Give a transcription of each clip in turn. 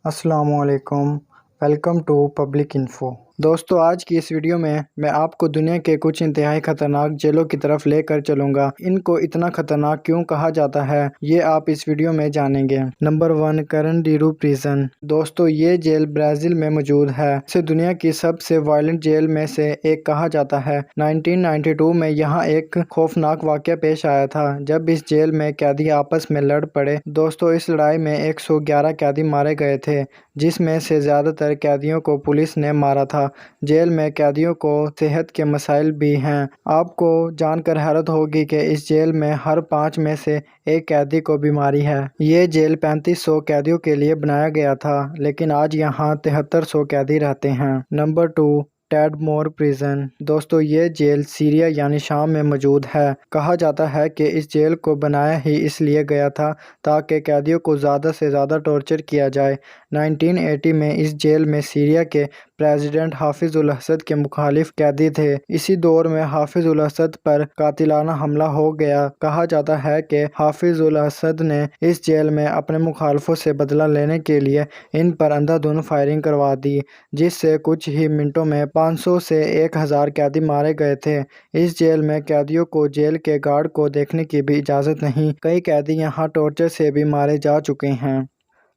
السلام علیکم، welcome to public info. دوستو، آج کی اس ویڈیو میں آپ کو دنیا کے کچھ انتہائی خطرناک جیلوں کی طرف لے کر چلوں گا۔ ان کو اتنا خطرناک کیوں کہا جاتا ہے، یہ آپ اس ویڈیو میں جانیں گے۔ Number 1، Carandiru prison. دوستو، یہ جیل برازیل میں موجود ہے۔ اسے دنیا کی سب سے وائلنٹ جیل میں سے ایک کہا جاتا ہے۔ 1992 میں یہاں ایک خوفناک واقعہ پیش آیا تھا جب اس جیل میں قیدی آپس میں لڑ پڑے۔ دوستو، اس لڑائی میں 111 قیدی مارے گئے تھے، جس میں سے زیادہ تر قیدیوں کو پولیس نے مارا تھا۔ جیل میں قیدیوں کو صحت کے مسائل بھی ہیں۔ آپ کو جان کر حیرت ہوگی کہ اس جیل میں ہر 5 میں سے ایک قیدی کو بیماری ہے۔ یہ جیل 3500 قیدیوں کے لیے بنایا گیا تھا، لیکن آج یہاں 7300 قیدی رہتے ہیں۔ Number 2، Tadmor prison. دوستو، یہ جیل سیریا یعنی شام میں موجود ہے۔ کہا جاتا ہے کہ اس جیل کو بنایا ہی اس لیے گیا تھا تاکہ قیدیوں کو زیادہ سے زیادہ ٹارچر کیا جائے۔ 1980 میں اس جیل میں سیریا کے پریزیڈنٹ حافظ الاسد کے مخالف قیدی تھے۔ اسی دور میں حافظ الاسد پر قاتلانہ حملہ ہو گیا۔ کہا جاتا ہے کہ حافظ الاسد نے اس جیل میں اپنے مخالفوں سے بدلہ لینے کے لیے ان پر اندھا دھند فائرنگ کروا دی، جس سے کچھ ہی منٹوں میں 500 سے 1000 قیدی مارے گئے تھے۔ اس جیل میں قیدیوں کو جیل کے گارڈ کو دیکھنے کی بھی اجازت نہیں۔ کئی قیدی یہاں ٹارچر سے بھی مارے جا چکے ہیں۔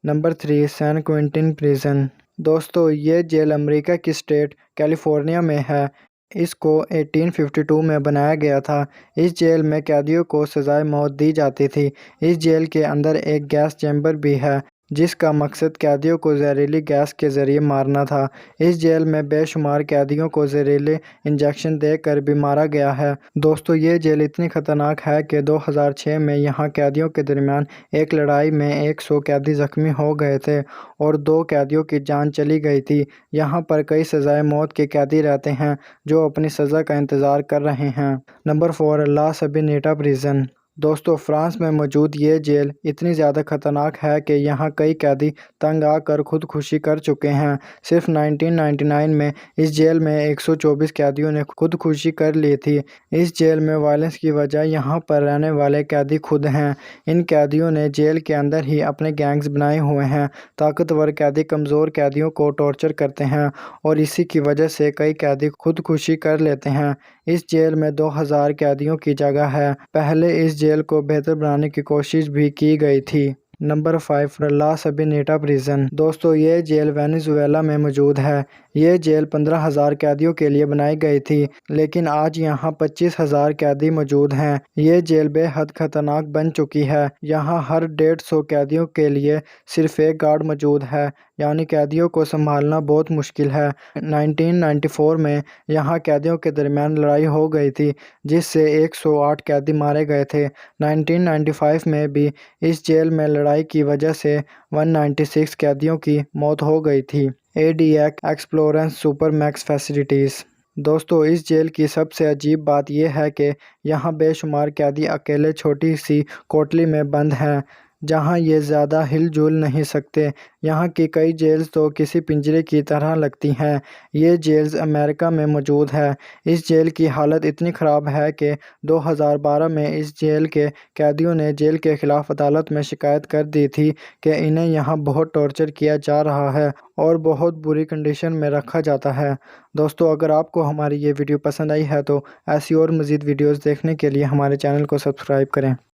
نمبر 3، سین کوئنٹن پریزن۔ دوستو، یہ جیل امریکہ کی اسٹیٹ کیلیفورنیا میں ہے۔ اس کو 1852 میں بنایا گیا تھا۔ اس جیل میں قیدیوں کو سزائے موت دی جاتی تھی۔ اس جیل کے اندر ایک گیس چیمبر بھی ہے، جس کا مقصد قیدیوں کو زہریلی گیس کے ذریعے مارنا تھا۔ اس جیل میں بے شمار قیدیوں کو زہریلے انجیکشن دے کر بھی مارا گیا ہے۔ دوستو، یہ جیل اتنی خطرناک ہے کہ 2006 میں یہاں قیدیوں کے درمیان ایک لڑائی میں 100 قیدی زخمی ہو گئے تھے اور 2 قیدیوں کی جان چلی گئی تھی۔ یہاں پر کئی سزائے موت کے قیدی رہتے ہیں جو اپنی سزا کا انتظار کر رہے ہیں۔ نمبر 4، لا سبینیٹا پریزن۔ دوستو، فرانس میں موجود یہ جیل اتنی زیادہ خطرناک ہے کہ یہاں کئی قیدی تنگ آ کر خودکشی کر چکے ہیں۔ صرف 1999 میں اس جیل میں 124 قیدیوں نے خودکشی کر لی تھی۔ اس جیل میں وائلنس کی وجہ یہاں پر رہنے والے قیدی خود ہیں۔ ان قیدیوں نے جیل کے اندر ہی اپنے گینگز بنائے ہوئے ہیں۔ طاقتور قیدی کمزور قیدیوں کو ٹارچر کرتے ہیں اور اسی کی وجہ سے کئی قیدی خودکشی کر لیتے ہیں۔ اس جیل میں 2000 قیدیوں کی جگہ ہے۔ پہلے اس جیل کو بہتر بنانے کی کوشش بھی کی گئی تھی۔ نمبر 5، لا سبینیٹا پریزن۔ دوستو، یہ جیل وینیزویلا میں موجود ہے۔ یہ جیل 15,000 قیدیوں کے لیے بنائی گئی تھی، لیکن آج یہاں 25,000 قیدی موجود ہیں۔ یہ جیل بے حد خطرناک بن چکی ہے۔ یہاں ہر 150 قیدیوں کے لیے صرف ایک گارڈ موجود ہے، یعنی قیدیوں کو سنبھالنا بہت مشکل ہے۔ 1994 میں یہاں قیدیوں کے درمیان لڑائی ہو گئی تھی، جس سے 108 قیدی مارے گئے تھے۔ 1995 میں بھی اس جیل میں لڑائی کی وجہ سے 196 قیدیوں کی موت ہو گئی تھی۔ ایڈیاک ایکسپلورنس سپر میکس فیسلٹیز۔ دوستو، اس جیل کی سب سے عجیب بات یہ ہے کہ یہاں بے شمار قیدی اکیلے چھوٹی سی کوٹلی میں بند ہیں، جہاں یہ زیادہ ہل جل نہیں سکتے۔ یہاں کی کئی جیلز تو کسی پنجرے کی طرح لگتی ہیں۔ یہ جیلز امریکہ میں موجود ہے۔ اس جیل کی حالت اتنی خراب ہے کہ 2012 میں اس جیل کے قیدیوں نے جیل کے خلاف عدالت میں شکایت کر دی تھی کہ انہیں یہاں بہت ٹارچر کیا جا رہا ہے اور بہت بری کنڈیشن میں رکھا جاتا ہے۔ دوستو، اگر آپ کو ہماری یہ ویڈیو پسند آئی ہے تو ایسی اور مزید ویڈیوز دیکھنے کے لیے ہمارے چینل کو سبسکرائب کریں۔